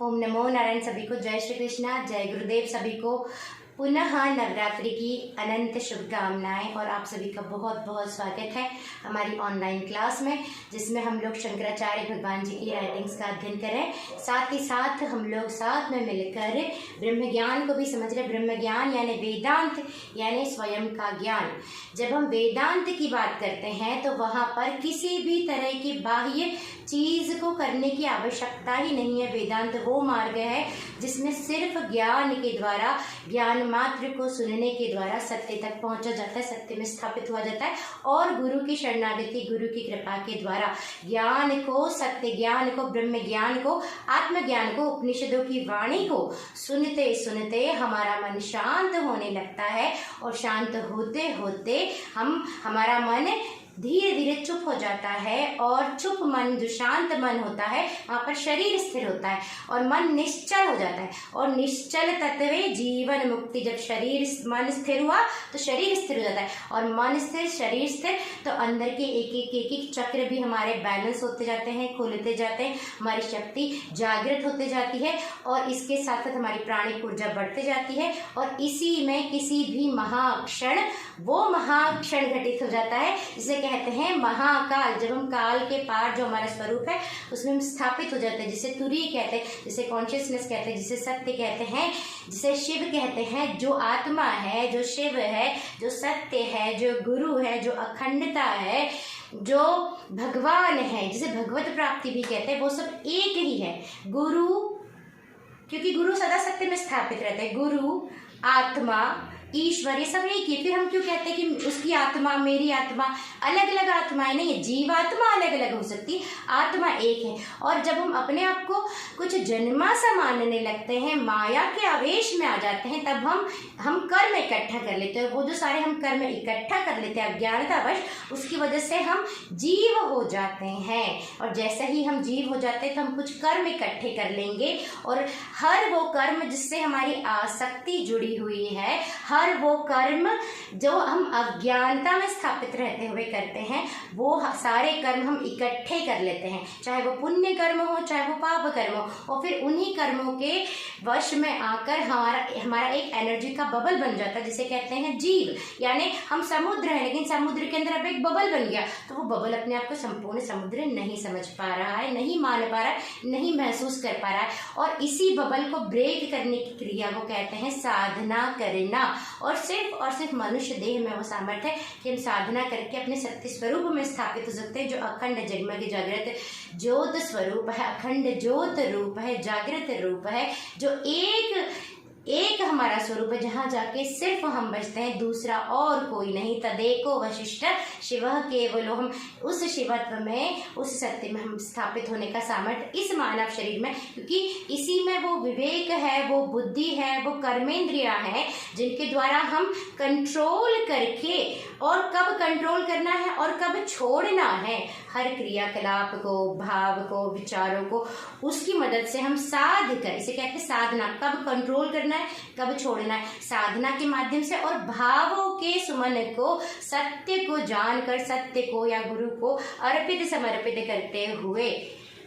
ओम नमो नारायण। सभी को जय श्री कृष्णा, जय गुरुदेव। सभी को पुनः नवरात्रि की अनंत शुभकामनाएं और आप सभी का बहुत बहुत स्वागत है हमारी ऑनलाइन क्लास में, जिसमें हम लोग शंकराचार्य भगवान जी की राइटिंग्स का अध्ययन करें। साथ ही साथ हम लोग साथ में मिलकर ब्रह्म ज्ञान को भी समझ रहे। ब्रह्म ज्ञान यानी वेदांत यानी स्वयं का ज्ञान। जब हम वेदांत की बात करते हैं तो वहाँ पर किसी भी तरह की बाह्य चीज को करने की आवश्यकता ही नहीं है। वेदांत वो मार्ग है जिसमें सिर्फ ज्ञान के द्वारा, ज्ञान मात्र को सुनने के द्वारा सत्य तक पहुंचा जाता है, सत्य में स्थापित हुआ जाता है और गुरु की शरणागति, गुरु की कृपा के द्वारा ज्ञान को, सत्य ज्ञान को, ब्रह्म ज्ञान को, आत्मज्ञान को, उपनिषदों की वाणी को सुनते सुनते हमारा मन शांत होने लगता है और शांत होते होते हमारा मन धीरे धीरे चुप हो जाता है और चुप मन, जो शांत मन होता है, वहाँ पर शरीर स्थिर होता है और मन निश्चल हो जाता है। और निश्चल तत्वे जीवन मुक्ति। जब शरीर मन स्थिर हुआ तो शरीर स्थिर हो जाता है और मन स्थिर, शरीर स्थिर, तो अंदर के एक एक चक्र भी हमारे बैलेंस होते जाते हैं, खुलते जाते हैं, हमारी शक्ति जागृत होते जाती है और इसके साथ साथ हमारी प्राणिक ऊर्जा बढ़ते जाती है। और इसी में किसी भी महाक्षण, वो महाक्षण घटित हो जाता है जिसे कहते हैं महाकाल। जब हम काल के पार जो हमारा स्वरूप है उसमें हम स्थापित हो जाते हैं, जिसे तुरीय कहते हैं, जिसे कॉन्शियसनेस कहते हैं, जिसे सत्य कहते हैं, जिसे शिव कहते हैं। जो आत्मा है, जो शिव है, जो सत्य है, जो गुरु है, जो अखंडता है, जो भगवान है, जिसे भगवत प्राप्ति भी कहते हैं, वो सब एक ही है। गुरु, क्योंकि गुरु सदा सत्य में स्थापित रहते हैं। गुरु, आत्मा, ईश्वर, ये सब एक ही। फिर हम क्यों कहते हैं कि उसकी आत्मा, मेरी आत्मा? अलग अलग आत्माएं नहीं है, जीवात्मा अलग अलग हो सकती, आत्मा एक है। और जब हम अपने आप को कुछ जन्मा सा मानने लगते हैं, माया के आवेश में आ जाते हैं, तब हम कर्म इकट्ठा कर लेते हैं। वो जो सारे हम कर्म इकट्ठा कर लेते हैं अज्ञानतावश, उसकी वजह से हम जीव हो जाते हैं। और जैसे ही हम जीव हो जाते हैं तो हम कुछ कर्म इकट्ठे कर लेंगे और हर वो कर्म जिससे हमारी आसक्ति जुड़ी हुई है, हर वो कर्म जो हम अज्ञानता में स्थापित रहते हुए करते हैं, वो सारे कर्म हम इकट्ठे कर लेते हैं, चाहे वो पुण्य कर्म हो, चाहे वो पाप कर्म हो। और फिर उन्हीं कर्मों के वश में आकर हमारा एक एनर्जी का बबल बन जाता है, जिसे कहते हैं जीव। यानी हम समुद्र हैं, लेकिन समुद्र के अंदर अब एक बबल बन गया, तो वो बबल अपने आप को संपूर्ण समुद्र नहीं समझ पा रहा है, नहीं मान पा रहा है, नहीं महसूस कर पा रहा है। और इसी बबल को ब्रेक करने की क्रिया को कहते हैं साधना करना। और सिर्फ मनुष्य देह में वो सामर्थ्य है कि हम साधना करके अपने सत्य स्वरूप में स्थापित हो सकते हैं, जो अखंड जगमग जागृत ज्योत स्वरूप है, अखंड ज्योत रूप है, जागृत रूप है, जो एक हमारा स्वरूप है, जहाँ जाके सिर्फ हम बचते हैं, दूसरा और कोई नहीं। तदेको वशिष्ठ शिवः केवलो। हम उस शिवत्व में, उस सत्य में हम स्थापित होने का सामर्थ्य इस मानव शरीर में, क्योंकि इसी में वो विवेक है, वो बुद्धि है, वो कर्मेंद्रियां हैं, जिनके द्वारा हम कंट्रोल करके, और कब कंट्रोल करना है और कब छोड़ना है, हर क्रियाकलाप को, भाव को, विचारों को, उसकी मदद से हम साध कर, इसे कहते हैं साधना। कब कंट्रोल करना है, कब छोड़ना है, साधना के माध्यम से। और भावों के सुमन को, सत्य को जानकर, सत्य को या गुरु को अर्पित समर्पित करते हुए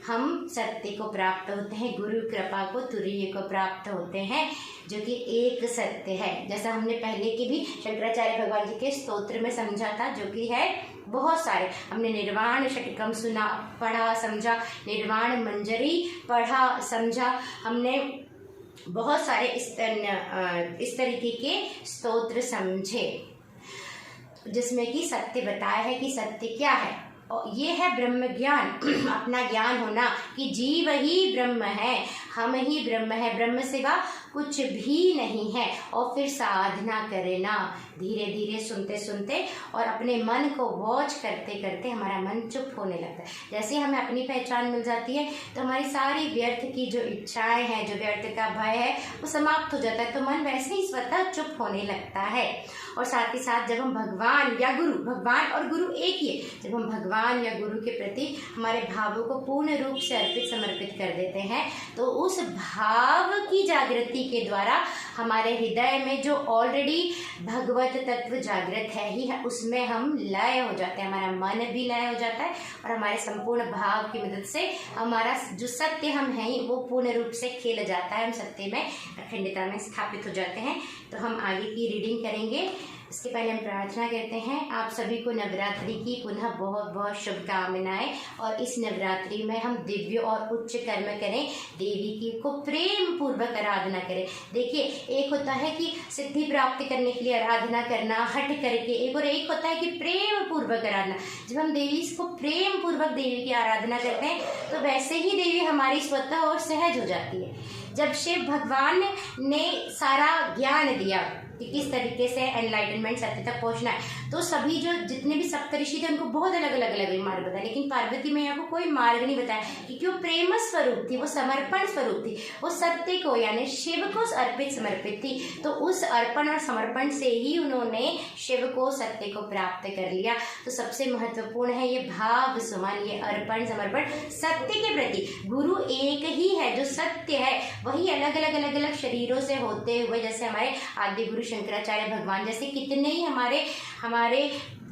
हम सत्य को प्राप्त होते हैं, गुरु कृपा को, तुरीय को प्राप्त होते हैं, जो कि एक सत्य है। जैसा हमने पहले के भी शंकराचार्य भगवान जी के स्तोत्र में समझा था, जो कि है बहुत सारे। हमने निर्वाण षटकम सुना, पढ़ा, समझा, निर्वाण मंजरी पढ़ा, समझा। हमने बहुत सारे इस तरीके के स्तोत्र समझे, जिसमें कि सत्य बताया है कि सत्य क्या है। और ये है ब्रह्म ज्ञान, अपना ज्ञान होना कि जीव ही ब्रह्म है, हम ही ब्रह्म है, ब्रह्म सिवा कुछ भी नहीं है। और फिर साधना करना, धीरे धीरे सुनते सुनते और अपने मन को वॉच करते करते हमारा मन चुप होने लगता है। जैसे हमें अपनी पहचान मिल जाती है तो हमारी सारी व्यर्थ की जो इच्छाएं हैं, जो व्यर्थ का भय है, वो समाप्त हो जाता है, तो मन वैसे ही स्वतः चुप होने लगता है। और साथ ही साथ जब हम भगवान या गुरु, भगवान और गुरु एक ही है, जब हम भगवान या गुरु के प्रति हमारे भावों को पूर्ण रूप से अर्पित समर्पित कर देते हैं, तो उस भाव की जागृति विधि के द्वारा हमारे हृदय में जो ऑलरेडी भगवत तत्व जागृत है ही है, उसमें हम लय हो जाते हैं, हमारा मन भी लय हो जाता है और हमारे संपूर्ण भाव की मदद से हमारा जो सत्य हम हैं वो पूर्ण रूप से खिल जाता है, हम सत्य में अखंडता में स्थापित हो जाते हैं। तो हम आगे की रीडिंग करेंगे। इसके पहले हम प्रार्थना करते हैं। आप सभी को नवरात्रि की पुनः बहुत बहुत शुभकामनाएं और इस नवरात्रि में हम दिव्य और उच्च कर्म करें, देवी की को प्रेम पूर्वक आराधना करें। देखिए, एक होता है कि सिद्धि प्राप्त करने के लिए आराधना करना हट करके, एक होता है कि प्रेम पूर्वक आराधना। जब हम देवी को प्रेम पूर्वक देवी की आराधना करते हैं तो वैसे ही देवी हमारी स्वतः और सहज हो जाती है। जब शिव भगवान ने सारा ज्ञान दिया कि किस तरीके से एनलाइटनमेंट सत्य तक पहुंचना है, तो सभी जो जितने भी सप्तऋषि थे उनको बहुत अलग अलग मार्ग बताया, लेकिन पार्वती मैया को कोई मार्ग नहीं बताया क्योंकि वो प्रेम स्वरूप थी, वो समर्पण स्वरूप थी, वो सत्य को यानी शिव को अर्पित समर्पित थी। तो उस अर्पण और समर्पण से ही उन्होंने शिव को सत्य को प्राप्त कर लिया। तो सबसे महत्वपूर्ण है ये भाव सुमन, ये अर्पण समर्पण सत्य के प्रति। गुरु एक ही है, जो सत्य है वही अलग अलग शरीरों से होते हुए, जैसे हमारे आद्य गुरु शंकराचार्य भगवान जैसे कितने ही हमारे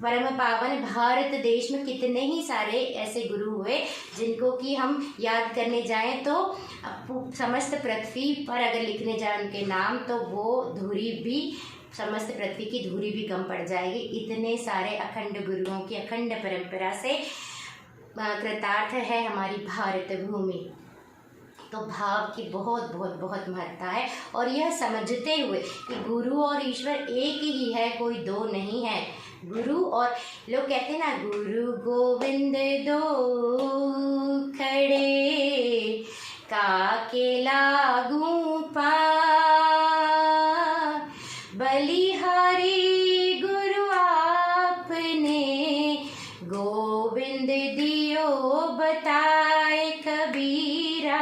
परम पावन भारत देश में कितने ही सारे ऐसे गुरु हुए जिनको कि हम याद करने जाएं तो समस्त पृथ्वी पर अगर लिखने जाए उनके नाम तो वो धूरी भी, समस्त पृथ्वी की धूरी भी कम पड़ जाएगी। इतने सारे अखंड गुरुओं की अखंड परंपरा से कृतार्थ है हमारी भारत भूमि। तो भाव की बहुत बहुत बहुत महत्ता है और यह समझते हुए कि गुरु और ईश्वर एक ही है, कोई दो नहीं है। गुरु और लोग कहते हैं ना, गुरु गोविंद दो खड़े काके लागू पार, बलिहारी गुरु आपने गोविंद दियो बताए कबीरा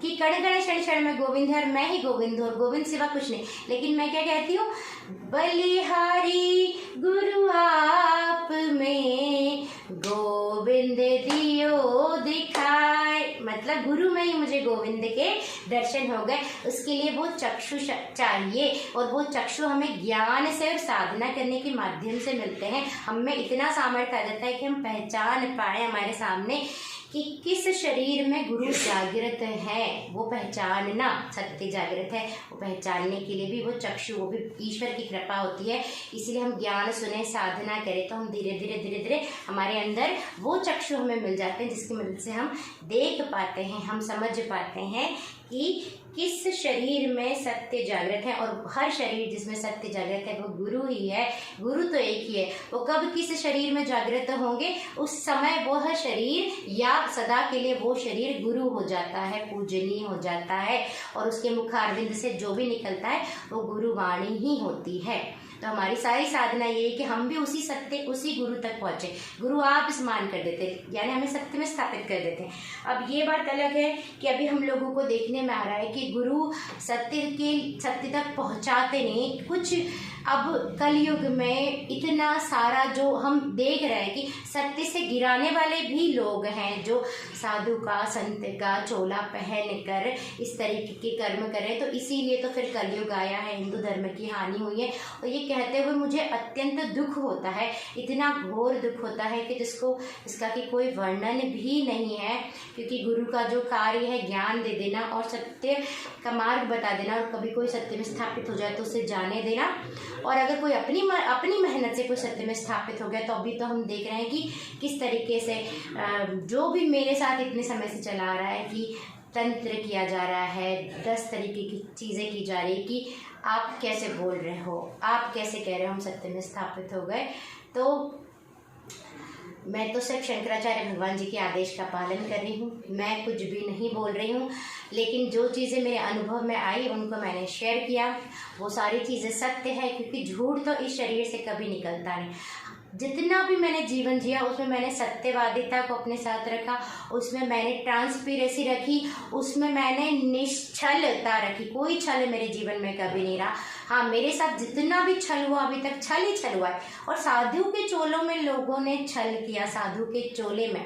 कि कण कण क्षण क्षण में गोविंद है और मैं ही गोविंद हूँ और गोविंद सिवा कुछ नहीं। लेकिन मैं क्या कहती हूँ, बलिहारी गुरु आप में गोविंद दियो दिखाए, मतलब गुरु में ही मुझे गोविंद के दर्शन हो गए। उसके लिए वो चक्षु चाहिए और वो चक्षु हमें ज्ञान से और साधना करने के माध्यम से मिलते हैं। हमें इतना सामर्थ्य आ जाता है कि हम पहचान पाए हमारे सामने कि किस शरीर में गुरु जागृत है, वो पहचानना, सत्य जागृत है, वो पहचानने के लिए भी वो चक्षु, वो भी ईश्वर की कृपा होती है। इसलिए हम ज्ञान सुने, साधना करें तो हम धीरे धीरे हमारे अंदर वो चक्षु हमें मिल जाते हैं जिसकी मदद से हम देख पाते हैं, हम समझ पाते हैं कि किस शरीर में सत्य जागृत है। और हर शरीर जिसमें सत्य जागृत है वो गुरु ही है। गुरु तो एक ही है। वो कब किस शरीर में जागृत होंगे, उस समय वह शरीर या सदा के लिए वो शरीर गुरु हो जाता है, पूजनीय हो जाता है और उसके मुखारविंद से जो भी निकलता है वो गुरुवाणी ही होती है। तो हमारी सारी साधना ये है कि हम भी उसी सत्य, उसी गुरु तक पहुंचे। गुरु आप स्मान कर देते, यानी हमें सत्य में स्थापित कर देते हैं। अब ये बात अलग है कि अभी हम लोगों को देखने में आ रहा है कि गुरु सत्य तक पहुंचाते नहीं। कुछ अब कलयुग में इतना सारा जो हम देख रहे हैं कि सत्य से गिराने वाले भी लोग हैं, जो साधु का, संत का चोला पहन कर इस तरीके के कर्म करें। तो इसीलिए तो फिर कलयुग आया है, हिंदू धर्म की हानि हुई है। और ये कहते हुए मुझे अत्यंत दुख होता है, इतना घोर दुख होता है कि इसका कि कोई वर्णन भी नहीं है। क्योंकि गुरु का जो कार्य है ज्ञान दे देना और सत्य का मार्ग बता देना, और कभी कोई सत्य में स्थापित हो जाए तो उसे जाने देना। और अगर कोई अपनी मेहनत से कोई सत्य में स्थापित हो गया तो अभी तो हम देख रहे हैं कि किस तरीके से जो भी मेरे साथ इतने समय से चला आ रहा है कि तंत्र किया जा रहा है, 10 तरीके की चीज़ें की जा रही है कि आप कैसे बोल रहे हो, आप कैसे कह रहे हो हम सत्य में स्थापित हो गए। तो मैं तो सिर्फ शंकराचार्य भगवान जी के आदेश का पालन कर रही हूँ, मैं कुछ भी नहीं बोल रही हूँ। लेकिन जो चीज़ें मेरे अनुभव में आई उनको मैंने शेयर किया। वो सारी चीज़ें सत्य है, क्योंकि झूठ तो इस शरीर से कभी निकलता नहीं। जितना भी मैंने जीवन जिया उसमें मैंने सत्यवादिता को अपने साथ रखा, उसमें मैंने ट्रांसपेरेंसी रखी, उसमें मैंने निश्चलता रखी। कोई छल मेरे जीवन में कभी नहीं रहा। हाँ, मेरे साथ जितना भी छल हुआ अभी तक छल ही छल हुआ है। और साधु के चोलों में लोगों ने छल किया, साधु के चोले में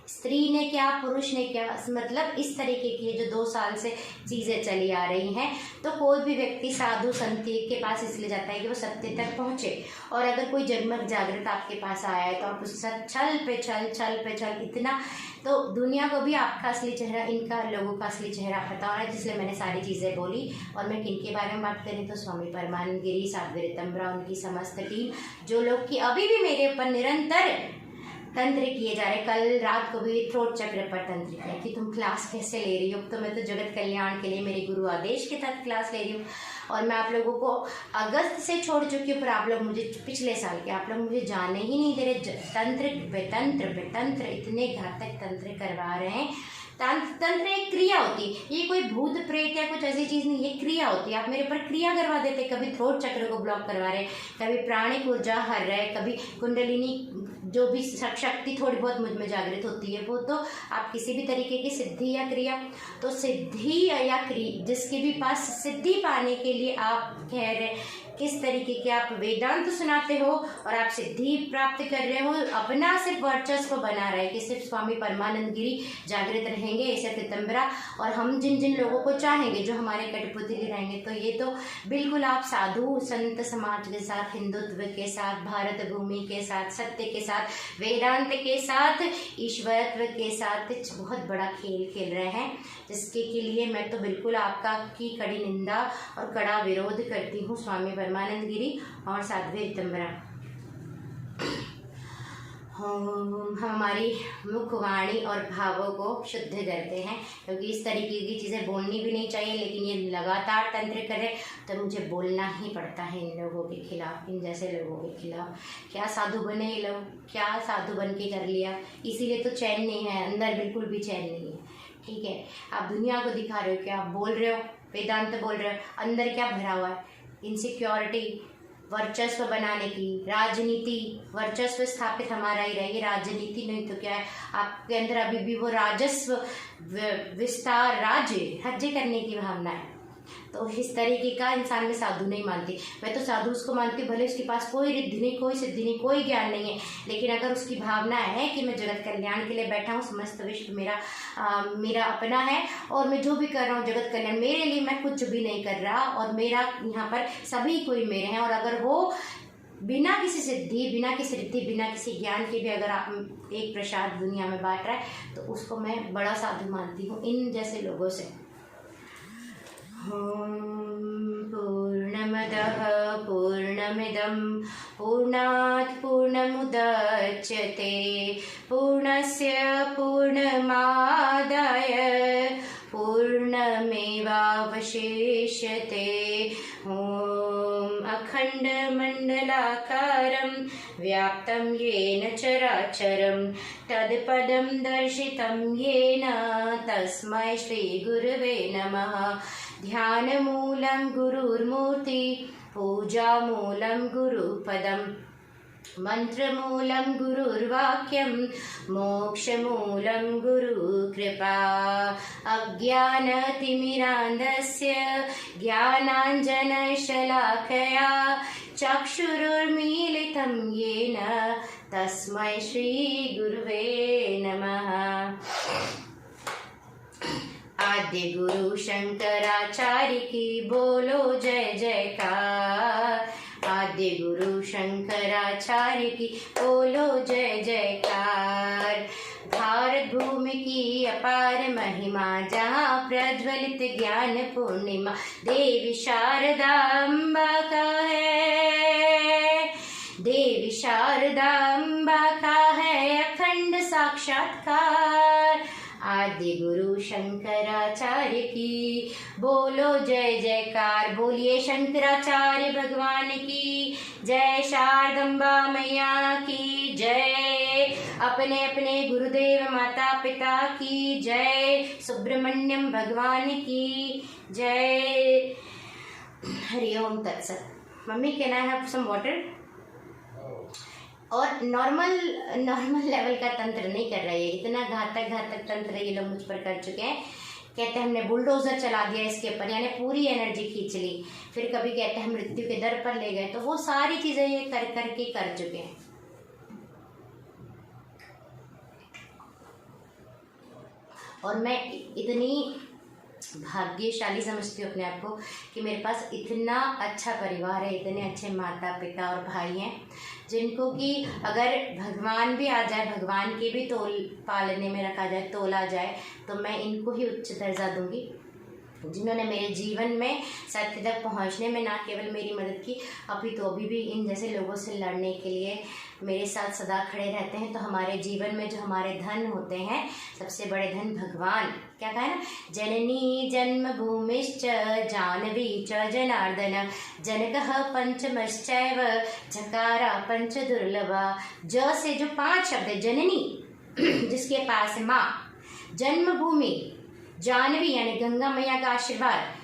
स्त्री ने क्या, पुरुष ने क्या, मतलब इस तरीके की जो 2 साल से चीज़ें चली आ रही हैं। तो कोई भी व्यक्ति साधु संत के पास इसलिए जाता है कि वो सत्य तक पहुँचे। और अगर कोई जगमग जागृत आपके पास आया है तो आप उसके साथ छल पे छल इतना, तो दुनिया को भी आपका असली चेहरा, इनका लोगों का असली चेहरा पता होना है, जिसलिए मैंने सारी चीज़ें बोली। और मैं किन के बारे में बात करें तो स्वामी परमानंद गिरी, साध्वी ऋतंभरा, उनकी समस्त टीम, जो लोग कि अभी भी मेरे ऊपर निरंतर तंत्र किए जा रहे। कल रात को भी थ्रोट चक्र पर तंत्र किया कि तुम क्लास कैसे ले रही हो। तो मैं तो जगत कल्याण के लिए मेरे गुरु आदेश के तहत क्लास ले रही हूँ। और मैं आप लोगों को अगस्त से छोड़ चुकी हूँ, पर आप लोग मुझे पिछले साल के आप लोग मुझे जाने ही नहीं दे रहे। तंत्र पे तंत्र इतने घातक तंत्र करवा रहे हैं। तंत्र एक क्रिया होती है, ये कोई भूत प्रेत या कुछ ऐसी चीज़ नहीं, ये क्रिया होती है। आप मेरे पर क्रिया करवा देते, कभी थ्रोट चक्र को ब्लॉक करवा रहे, कभी प्राणिक ऊर्जा हर रहे, कभी कुंडलिनी जो भी शक्ति थोड़ी बहुत मुझ में जागृत होती है, वो तो आप किसी भी तरीके की सिद्धि या क्रिया, तो सिद्धि या क्रिया जिसके भी पास सिद्धि पाने के लिए आप कह रहे किस तरीके के आप वेदांत सुनाते हो और आप सिद्धि प्राप्त कर रहे हो, अपना सिर्फ वर्चस्व बना रहे कि सिर्फ स्वामी परमानंद गिरी जागृत रहेंगे, ऐसे ऋतंभरा, और हम जिन जिन लोगों को चाहेंगे जो हमारे कठपुतली रहेंगे। तो ये तो बिल्कुल आप साधु संत समाज के साथ, हिंदुत्व के साथ, भारत भूमि के साथ, सत्य के साथ, वेदांत के साथ, ईश्वरत्व के साथ बहुत बड़ा खेल खेल रहे हैं, जिसके के लिए मैं तो बिल्कुल आपका की कड़ी निंदा और कड़ा विरोध करती हूँ। स्वामी परमानंद गिरी और साध्वी ऋतंभरा, हम हमारी मुख, वाणी और भावों को शुद्ध करते हैं, क्योंकि इस तरीके की चीज़ें बोलनी भी नहीं चाहिए, लेकिन ये लगातार तंत्र करे तो मुझे बोलना ही पड़ता है इन लोगों के खिलाफ, इन जैसे लोगों के खिलाफ। क्या साधु बने ये लोग, क्या साधु बन के कर लिया, इसीलिए तो चैन नहीं है, अंदर बिल्कुल भी चैन नहीं है। ठीक है, आप दुनिया को दिखा रहे हो कि आप बोल रहे हो, वेदांत बोल रहे हो, अंदर क्या भरा हुआ है? इनसिक्योरिटी, वर्चस्व बनाने की राजनीति, वर्चस्व स्थापित हमारा ही रहेगी, राजनीति नहीं तो क्या है, आपके अंदर अभी भी वो राजस्व विस्तार, राज्य करने की भावना है। तो इस तरीके का इंसान में साधु नहीं मानती। मैं तो साधु उसको मानती हूँ भले उसके पास कोई रिद्धि नहीं, कोई सिद्धि नहीं, कोई ज्ञान नहीं है, लेकिन अगर उसकी भावना है कि मैं जगत कल्याण के लिए बैठा हूँ, समस्त विश्व मेरा अपना है और मैं जो भी कर रहा हूँ जगत कल्याण मेरे लिए, मैं कुछ भी नहीं कर रहा और मेरा यहाँ पर सभी कोई मेरे हैं। और अगर वो बिना किसी सिद्धि, बिना किसी रिद्धि, बिना किसी ज्ञान के भी अगर आप एक प्रसाद दुनिया में बांट रहा है तो उसको मैं बड़ा साधु मानती हूँ इन जैसे लोगों से। पूर्णमदः पूर्णमिदं पूर्णात् पूर्णमुदच्यते पूर्णस्य पूर्णमादाय पूर्णमेवावशिष्यते। ॐ अखण्डमण्डलाकारं व्याप्तं येन चराचरं तत्पदं दर्शितं येन तस्मै श्रीगुरवे नमः। ध्यानमूलं गुरुर्मूर्ति, पूजामूलं गुरुपदं, मंत्रमूलं गुरुर्वाक्यं, मोक्षमूलं गुरुकृपा। अज्ञानतिमिरान्धस्य ज्ञानाञ्जनशलाकया चक्षुरुन्मीलितं येन तस्मै श्रीगुरुवे नमः। आद्य गुरु शंकराचार्य की बोलो जय जयकार। आद्य गुरु शंकराचार्य की बोलो जय जयकार। भारत भूमि की अपार महिमा, जहाँ प्रज्वलित ज्ञान पूर्णिमा, देवी शारदा अम्बा का है, देवी शारदा अम्बा का है अखंड साक्षात्कार। आदि गुरु शंकराचार्य की बोलो जय जयकार। बोलिए शंकराचार्य भगवान की जय, शारदम्बा मैया की जय, अपने अपने गुरुदेव माता पिता की जय, सुब्रमण्यम भगवान की जय। हरिओम तत्सत। Mummy can I have some water? और नॉर्मल लेवल का तंत्र नहीं कर रहे हैं, इतना घातक तंत्र ये लोग मुझ पर कर चुके हैं। कहते हैं हमने बुलडोजर चला दिया इसके ऊपर, यानी पूरी एनर्जी खींच ली। फिर कभी कहते हैं हम मृत्यु के दर पर ले गए। तो वो सारी चीजें ये कर चुके हैं। और मैं इतनी भाग्यशाली समझती हूँ अपने आप को कि मेरे पास इतना अच्छा परिवार है, इतने अच्छे माता पिता और भाई हैं जिनको कि अगर भगवान भी आ जाए, भगवान के भी तोल पालने में रखा जाए, तोला जाए, तो मैं इनको ही उच्च दर्जा दूंगी, जिन्होंने मेरे जीवन में सत्य तक पहुंचने में ना केवल मेरी मदद की, अभी भी इन जैसे लोगों से लड़ने के लिए मेरे साथ सदा खड़े रहते हैं। तो हमारे जीवन में जो हमारे धन होते हैं, सबसे बड़े धन भगवान, क्या कहा है ना, जननी जन्म भूमिश्च जानवी च जनार्दन जनकः पंचमश्चैव झकारा पंच दुर्लभा। ज से जो 5 शब्द है, जननी जिसके पास है माँ, जन्मभूमि, जानवी यानी गंगा मैया का आशीर्वाद,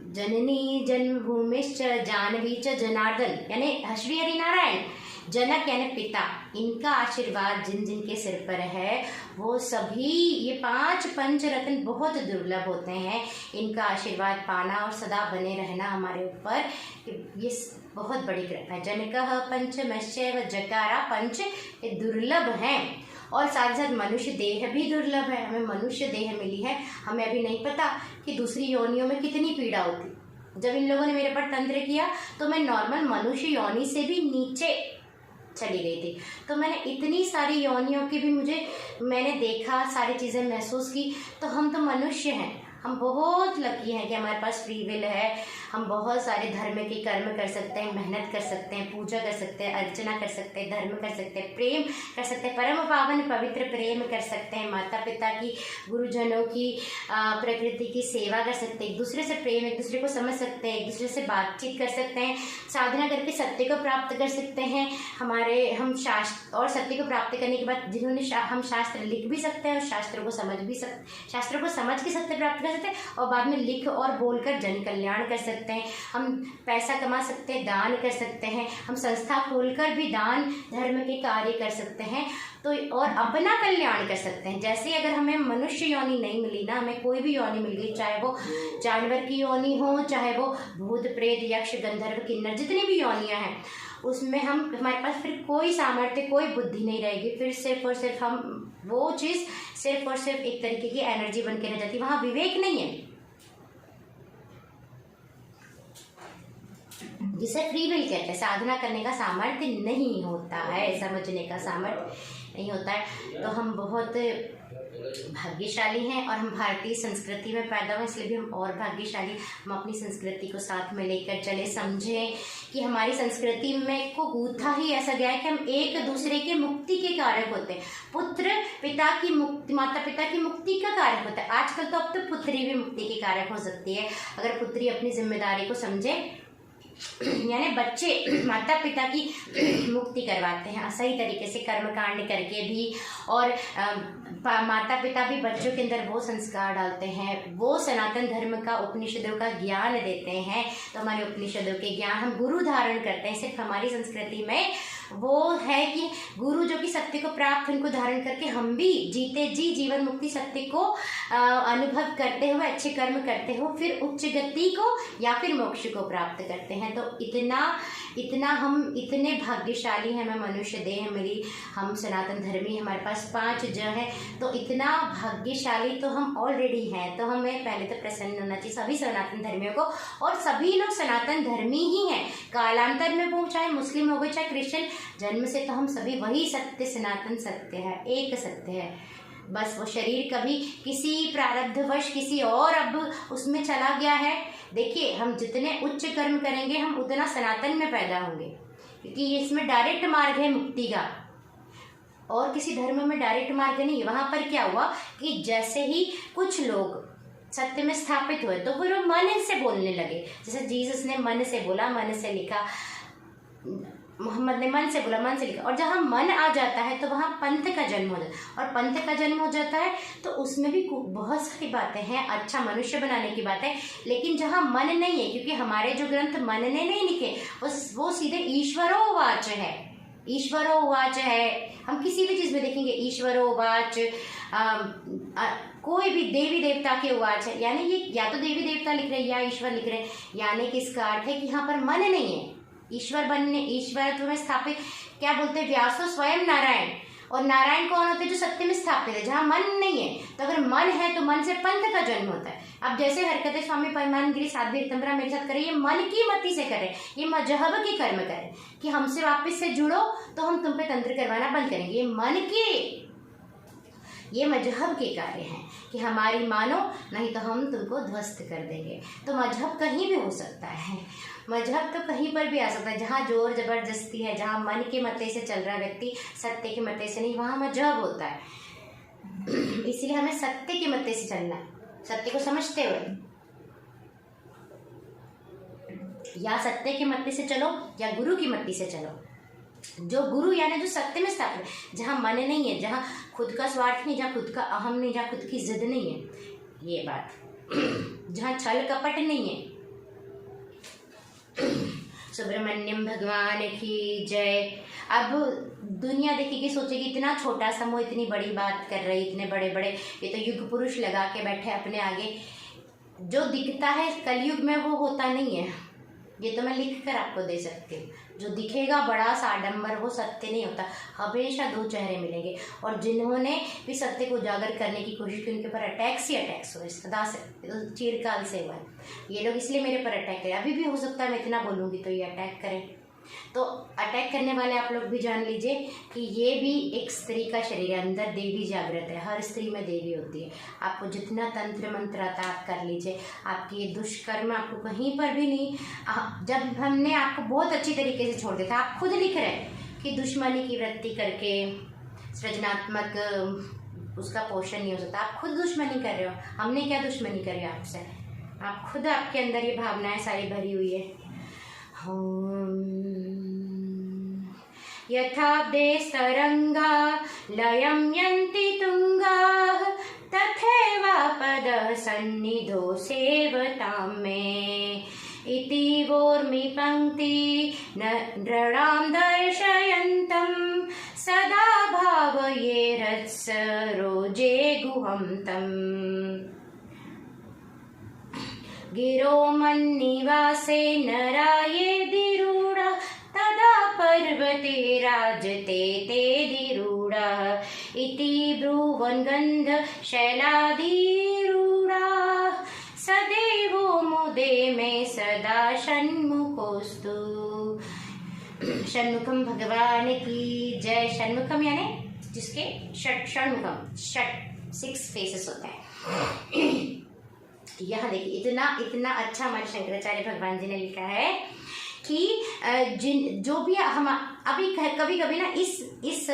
जननी जन्मभूमिश्च जानवी च जनार्दन यानी श्री हरि नारायण, जनक यानी पिता, इनका आशीर्वाद जिन जिन के सिर पर है वो सभी, ये 5 पंचरत्न बहुत दुर्लभ होते हैं, इनका आशीर्वाद पाना और सदा बने रहना हमारे ऊपर, ये बहुत बड़ी कृपा है। जनकः पंचमश्चैव जकारा, पंच ये दुर्लभ हैं, और साथ साथ मनुष्य देह भी दुर्लभ है, हमें मनुष्य देह मिली है। हमें अभी नहीं पता कि दूसरी योनियों में कितनी पीड़ा होती। जब इन लोगों ने मेरे पर तंत्र किया तो मैं नॉर्मल मनुष्य योनि से भी नीचे चली गई थी। तो मैंने इतनी सारी योनियों की भी मैंने देखा, सारी चीज़ें महसूस की। तो हम तो मनुष्य हैं, हम बहुत लकी हैं कि हमारे पास फ्री विल है, हम बहुत सारे धर्म के कर्म कर सकते हैं, मेहनत कर सकते हैं, पूजा कर सकते हैं, अर्चना कर सकते हैं, धर्म कर सकते हैं, प्रेम कर सकते हैं, परम पावन पवित्र प्रेम कर सकते हैं, माता पिता की, गुरुजनों की, प्रकृति की सेवा कर सकते हैं, एक दूसरे से प्रेम, एक दूसरे को समझ सकते हैं, एक दूसरे से बातचीत कर सकते हैं, साधना करके सत्य को प्राप्त कर सकते हैं। हम शास्त्र और सत्य को प्राप्त करने के बाद हम शास्त्र लिख भी सकते हैं और शास्त्रों को समझ भी सकते, शास्त्रों को समझ के सत्य प्राप्त कर सकते हैं और बाद में लिख और बोलकर जन कल्याण कर सकते हैं। हम पैसा कमा सकते हैं, दान कर सकते हैं, हम संस्था खोलकर भी दान धर्म के कार्य कर सकते हैं, तो और अपना कल्याण कर सकते हैं। जैसे अगर हमें मनुष्य योनि नहीं मिली ना, हमें कोई भी योनि मिल गई, चाहे वो जानवर की योनि हो, चाहे वो भूत प्रेत यक्ष गंधर्व किन्नर जितनी भी योनियां हैं, उसमें हमारे पास फिर कोई सामर्थ्य, कोई बुद्धि नहीं रहेगी। फिर सिर्फ और सिर्फ हम वो चीज़ सिर्फ और सिर्फ एक तरीके की एनर्जी बन के रह जाती, वहाँ विवेक नहीं है, जिसे फ्री विल कहते हैं। साधना करने का सामर्थ्य नहीं होता है, समझने का सामर्थ्य नहीं होता है। तो हम बहुत भाग्यशाली हैं और हम भारतीय संस्कृति में पैदा हुए, इसलिए भी हम और भाग्यशाली। हम अपनी संस्कृति को साथ में लेकर चले, समझें कि हमारी संस्कृति में को गूंथा ही ऐसा गया है कि हम एक दूसरे के मुक्ति के कारक होते हैं। पुत्र पिता की मुक्ति, माता पिता की मुक्ति का कारक होता है। आजकल तो अब तो पुत्री भी मुक्ति के कारक हो सकती है, अगर पुत्री अपनी जिम्मेदारी को समझे, यानी बच्चे माता पिता की मुक्ति करवाते हैं सही तरीके से कर्मकांड करके भी, और माता पिता भी बच्चों के अंदर वो संस्कार डालते हैं, वो सनातन धर्म का, उपनिषदों का ज्ञान देते हैं। तो हमारे उपनिषदों के ज्ञान हम गुरु धारण करते हैं। सिर्फ हमारी संस्कृति में वो है कि गुरु जो कि सत्य को प्राप्त, उनको धारण करके हम भी जीते जी जीवन मुक्ति सत्य को अनुभव करते हुए अच्छे कर्म करते हुए फिर उच्च गति को या फिर मोक्ष को प्राप्त करते हैं। तो इतना हम इतने भाग्यशाली हैं, हमें मनुष्य देह मिली, हम सनातन धर्मी, हमारे पास 5 ज है, तो इतना भाग्यशाली तो हम ऑलरेडी हैं। तो हमें पहले तो प्रसन्न होना चाहिए सभी सनातन धर्मियों को, और सभी लोग सनातन धर्मी ही हैं। कालांतर में वो चाहे मुस्लिम हो गए चाहे क्रिश्चियन, जन्म से तो हम सभी वही सत्य, सनातन सत्य है, एक सत्य है। बस वो शरीर कभी किसी प्रारब्धवश किसी और अब उसमें चला गया है। देखिए, हम जितने उच्च कर्म करेंगे हम उतना सनातन में पैदा होंगे, क्योंकि ये इसमें डायरेक्ट मार्ग है मुक्ति का, और किसी धर्म में डायरेक्ट मार्ग नहीं। वहां पर क्या हुआ कि जैसे ही कुछ लोग सत्य में स्थापित हुए तो फिर वो मन से बोलने लगे। जैसे जीसस ने मन से बोला, मन से लिखा, मोहम्मद ने मन से बोला, मन से लिखा। और जहाँ मन आ जाता है तो वहाँ पंथ का जन्म हो जाता है, और पंथ का जन्म हो जाता है तो उसमें भी बहुत सारी बातें हैं, अच्छा मनुष्य बनाने की बातें। लेकिन जहाँ मन नहीं है, क्योंकि हमारे जो ग्रंथ मन ने नहीं लिखे, वो सीधे ईश्वरोवाच है, ईश्वरोवाच है। हम किसी भी चीज़ में देखेंगे ईश्वरोवाच, कोई भी देवी देवता के उवाच है, यानी ये या तो देवी देवता लिख रहे हैं या ईश्वर लिख रहे हैं, यानी कि इसका अर्थ है कि यहाँ पर मन नहीं है। ईश्वर बनने, ईश्वरत्व में स्थापित, क्या बोलते हैं, व्यासो स्वयं नारायण, और नारायण कौन होते हैं? जो सत्य में स्थापित है, जहाँ मन नहीं है। तो अगर मन है तो मन से पंथ का जन्म होता है। अब जैसे हरकतें स्वामी परमानंद गिरी साध्वी ऋतंभरा मेरे साथ करे, ये मन की मति से करे, ये मजहब के कर्म करे कि हमसे वापस से जुड़ो तो हम तुम पे तंत्र करवाना बंद करेंगे। ये मन के, ये मजहब के कार्य हैं कि हमारी मानो, नहीं तो हम तुमको ध्वस्त कर देंगे। तो मजहब कहीं भी हो सकता है, मजहब तो कहीं पर भी आ सकता है। जहाँ जोर जबरदस्ती है, जहाँ मन के मते से चल रहा व्यक्ति, सत्य के मते से नहीं, वहाँ मजहब होता है। इसलिए हमें सत्य के मते से चलना है, सत्य को समझते हुए। या सत्य के मते से चलो या गुरु की मति से चलो। जो गुरु यानी जो सत्य में स्थापित है, जहाँ मन नहीं है, जहाँ खुद का स्वार्थ नहीं, जहाँ खुद का अहम नहीं, जहाँ खुद की जिद नहीं है, ये बात, जहाँ छल कपट नहीं है। सुब्रमण्यम भगवान की जय। अब दुनिया देखेगी, सोचेगी इतना छोटा समूह इतनी बड़ी बात कर रही, इतने बड़े बड़े, ये तो युग पुरुष लगा के बैठे अपने आगे। जो दिखता है कलयुग में वो होता नहीं है, ये तो मैं लिख कर आपको दे सकती हूँ। जो दिखेगा बड़ा सा आडंबर वो सत्य नहीं होता, हमेशा दो चेहरे मिलेंगे। और जिन्होंने भी सत्य को उजागर करने की कोशिश की, उनके ऊपर अटैक्स ही अटैक्स हुए, सदा से, तो चिरकाल से हुआ है। ये लोग इसलिए मेरे पर अटैक करें, अभी भी हो सकता है मैं इतना बोलूँगी तो ये अटैक करें। तो अटैक करने वाले आप लोग भी जान लीजिए कि ये भी एक स्त्री का शरीर है, अंदर देवी जागृत है, हर स्त्री में देवी होती है। आपको जितना तंत्र मंत्र आता है आप कर लीजिए, आपकी ये दुष्कर्म आपको कहीं पर भी नहीं। जब हमने आपको बहुत अच्छी तरीके से छोड़ दिया था, आप खुद लिख रहे हैं कि दुश्मनी की वृत्ति करके सृजनात्मक उसका पोषण नहीं हो सकता। आप खुद दुश्मनी कर रहे हो, हमने क्या दुश्मनी करी आपसे? आप खुद, आपके अंदर ये भावनाएं सारी भरी हुई है। यथाब्दे तरंगा लयं यन्ति तुंगाः तथैवापदः सन्निधौ सेवतां मे इति वोर्मि पंक्ति नृणां दर्शयन्तं सदा भावये रत्सरोजे गुहं तम्। गिरो मन्निवासे नरायेदिरूढा तदा पर्वते राजते तेदिरूढा इति ब्रुवन् गन्धशैलादिरूढा सदैवो मुदे मे सदा षण्मुखोऽस्तु। षण्मुखम भगवान की जय। षण्मुखम यानी जिसके षण्मुखम, 6 फेसेस होते हैं। यहाँ देखिए इतना अच्छा हमारे शंकराचार्य भगवान जी ने लिखा है कि जो भी हम अभी कभी कभी ना इस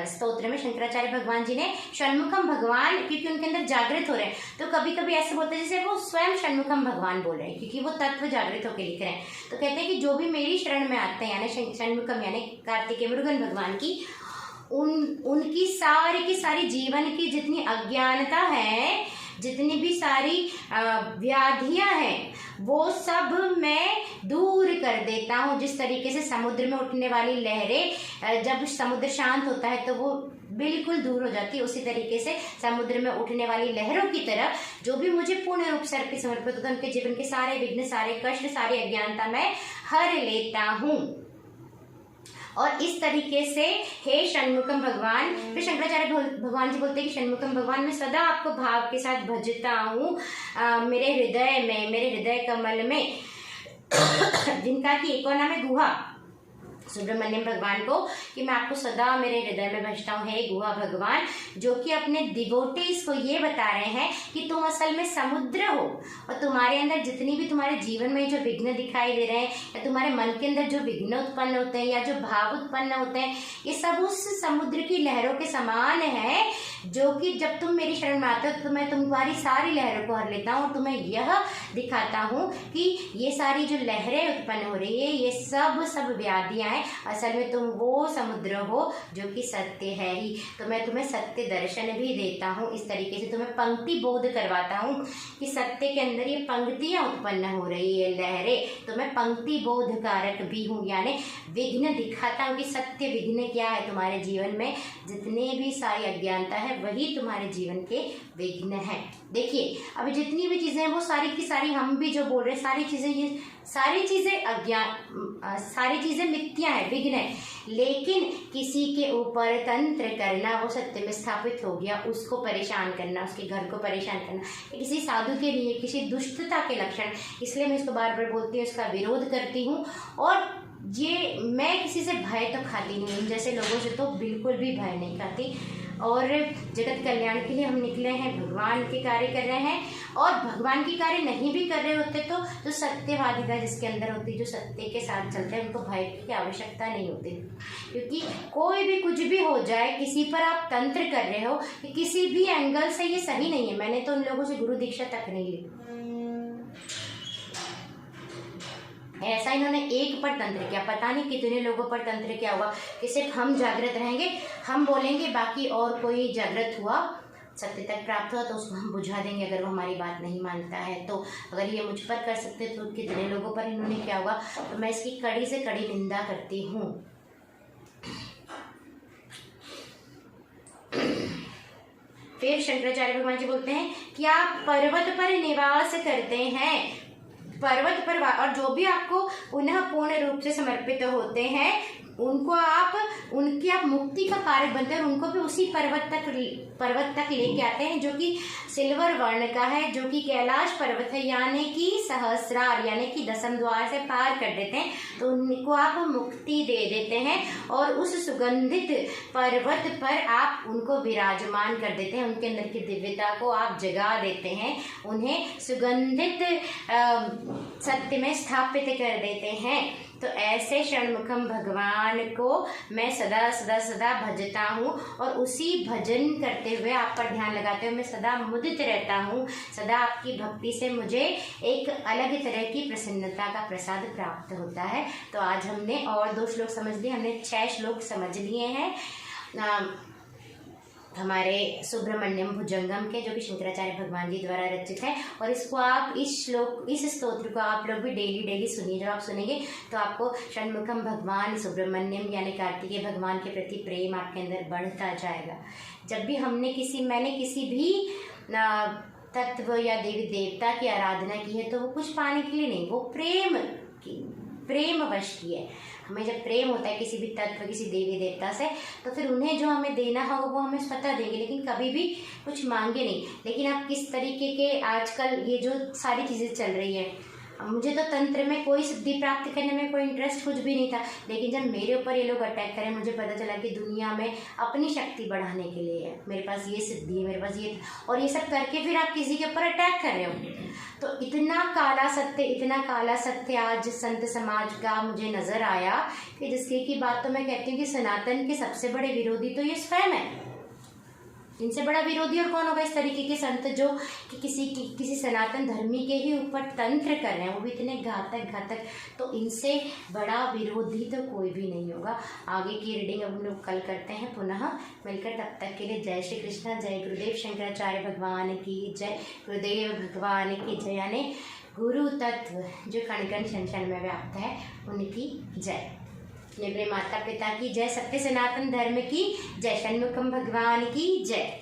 स्तोत्र में शंकराचार्य भगवान जी ने षण्मुखम भगवान, क्योंकि उनके अंदर जागृत हो रहे हैं, तो कभी कभी ऐसे बोलते हैं जैसे वो स्वयं षण्मुखम भगवान बोल रहे हैं, क्योंकि वो तत्व जागृत होकर लिख रहे हैं। तो कहते हैं कि जो भी मेरी शरण में आते हैं, यानी षण्मुखम यानी कार्तिकेय मुरुगन भगवान की, उनकी सारी की सारी जीवन की जितनी अज्ञानता है, जितनी भी सारी व्याधियां हैं, वो सब मैं दूर कर देता हूँ। जिस तरीके से समुद्र में उठने वाली लहरें, जब समुद्र शांत होता है तो वो बिल्कुल दूर हो जाती है, उसी तरीके से समुद्र में उठने वाली लहरों की तरह जो भी मुझे पूर्ण रूप से अर्पित समर्पित होता है, उनके जीवन के सारे विघ्न, सारे कष्ट, सारी अज्ञानता मैं हर लेता हूँ। और इस तरीके से हे षण्मुखम भगवान, फिर शंकराचार्य भगवान जी बोलते हैं कि षण्मुखम भगवान मैं सदा आपको भाव के साथ भजता हूँ मेरे हृदय में, मेरे हृदय कमल में जिनका की एक और नाम है गुहा, सुब्रमण्यम भगवान को, कि मैं आपको सदा मेरे हृदय में भजता हूँ हे गुहा भगवान, जो कि अपने डिवोटीज को ये बता रहे हैं कि तुम असल में समुद्र हो और तुम्हारे अंदर जितनी भी तुम्हारे जीवन में जो विघ्न दिखाई दे रहे हैं, या तुम्हारे मन के अंदर जो विघ्न उत्पन्न होते हैं या जो भाव उत्पन्न होते हैं, ये सब उस समुद्र की लहरों के समान है, जो कि जब तुम मेरी शरण में आते हो तो मैं तुम्हारी सारी लहरों को हर लेता हूँ और तुम्हें यह दिखाता हूँ कि ये सारी जो लहरें उत्पन्न हो रही है ये सब व्याधियां हैं, असल में तुम वो समुद्र हो जो कि सत्य है ही। तो मैं तुम्हें सत्य दर्शन भी देता हूँ, इस तरीके से तुम्हें पंक्ति बोध करवाता हूँ कि सत्य के अंदर ये पंक्तियां उत्पन्न हो रही है, लहरें, तो मैं पंक्ति बोध कारक भी हूँ, यानी विघ्न दिखाता हूँ कि सत्य विघ्न क्या है तुम्हारे जीवन में, जितने भी सारी अज्ञानता है वही तुम्हारे जीवन के विघ्न है। देखिए अभी जितनी भी चीजें हैं वो सारी की सारी, हम भी जो बोल रहे हैं सारी चीजें, ये सारी चीजें अज्ञान, सारी चीजें मिथ्या है, विघ्न है। लेकिन किसी के ऊपर तंत्र करना, वो सत्य में स्थापित हो गया, उसको परेशान करना, उसके घर को परेशान करना, ये किसी साधु के लिए किसी दुष्टता के लक्षण, इसलिए मैं इसको बार बार बोलती हूँ, इसका विरोध करती हूँ। और ये मैं किसी से भय तो खाती नहीं हूँ, जैसे लोगों से तो बिल्कुल भी भय नहीं खाती। और जगत कल्याण के लिए हम निकले हैं, भगवान के कार्य कर रहे हैं। और भगवान के कार्य नहीं भी कर रहे होते तो जो सत्यवादिता जिसके अंदर होती है, जो सत्य के साथ चलते हैं, उनको भय की आवश्यकता नहीं होती। क्योंकि कोई भी कुछ भी हो जाए, किसी पर आप तंत्र कर रहे हो, किसी भी एंगल से ये सही नहीं है। मैंने तो उन लोगों से गुरु दीक्षा तक नहीं ली, ऐसा इन्होंने एक पर तंत्र किया, पता नहीं कितने लोगों पर तंत्र किया होगा कि सिर्फ हम जागृत रहेंगे, हम बोलेंगे, बाकी और कोई जागृत हुआ, सत्य तक प्राप्त हुआ तो उसको हम बुझा देंगे अगर वो हमारी बात नहीं मानता है। तो अगर ये मुझ पर कर सकते तो कितने लोगों पर इन्होंने किया होगा। तो मैं इसकी कड़ी से कड़ी निंदा करती हूँ। फिर शंकराचार्य भगवान जी बोलते हैं कि आप पर्वत पर निवास करते हैं, पर्वत पर, और जो भी आपको पुनः पूर्ण रूप से समर्पित होते हैं उनको आप, उनकी आप मुक्ति का कारक बनते हैं और उनको भी उसी पर्वत तक लेके आते हैं जो कि सिल्वर वर्ण का है, जो कि कैलाश पर्वत है, यानी कि सहस्रार यानी कि दसम द्वार से पार कर देते हैं। तो उनको आप मुक्ति दे देते हैं और उस सुगंधित पर्वत पर आप उनको विराजमान कर देते हैं, उनके अंदर की दिव्यता को आप जगा देते हैं, उन्हें सुगंधित सत्य में स्थापित कर देते हैं। तो ऐसे षणमुखम भगवान को मैं सदा सदा सदा भजता हूँ और उसी भजन करते हुए, आप पर ध्यान लगाते हुए मैं सदा मुदित रहता हूँ। सदा आपकी भक्ति से मुझे एक अलग तरह की प्रसन्नता का प्रसाद प्राप्त होता है। तो आज हमने और 2 श्लोक समझ लिए, हमने 6 श्लोक समझ लिए हैं हमारे सुब्रमण्यम भुजंगम के, जो कि शंकराचार्य भगवान जी द्वारा रचित है। और इसको आप, इस स्तोत्र को आप लोग भी डेली सुनिए। जब आप सुनेंगे तो आपको षणमुखम भगवान सुब्रमण्यम यानी कार्तिकेय भगवान के प्रति प्रेम आपके अंदर बढ़ता जाएगा। जब भी मैंने किसी भी तत्व या देवी देवता की आराधना की है तो वो कुछ पाने के लिए नहीं, वो प्रेमवश की है। हमें जब प्रेम होता है किसी भी तत्व, किसी देवी देवता से, तो फिर उन्हें जो हमें देना होगा वो हमें स्वतः देंगे, लेकिन कभी भी कुछ मांगे नहीं। लेकिन आप किस तरीके के आजकल ये जो सारी चीज़ें चल रही है, मुझे तो तंत्र में कोई सिद्धि प्राप्त करने में कोई इंटरेस्ट कुछ भी नहीं था, लेकिन जब मेरे ऊपर ये लोग अटैक करें, मुझे पता चला कि दुनिया में अपनी शक्ति बढ़ाने के लिए है, मेरे पास ये सिद्धि है, मेरे पास ये, और ये सब करके फिर आप किसी के ऊपर अटैक कर रहे हो। तो इतना काला सत्य आज संत समाज का मुझे नजर आया कि जिसके की बात तो मैं कहती हूँ कि सनातन के सबसे बड़े विरोधी तो ये स्वयं है। इनसे बड़ा विरोधी और कौन होगा इस तरीके के संत जो कि किसी सनातन धर्मी के ही ऊपर तंत्र कर रहे हैं, वो भी इतने घातक। तो इनसे बड़ा विरोधी तो कोई भी नहीं होगा। आगे की रीडिंग अब हम लोग कल करते हैं पुनः मिलकर। तब तक के लिए जय श्री कृष्ण, जय गुरुदेव शंकराचार्य भगवान की जय, गुरुदेव भगवान की जय, यानी गुरु तत्व जो कण कण में व्याप्त है उनकी जय। मेरे माता पिता की जय, सत्य सनातन धर्म की जय, षणमुखम भगवान की जय।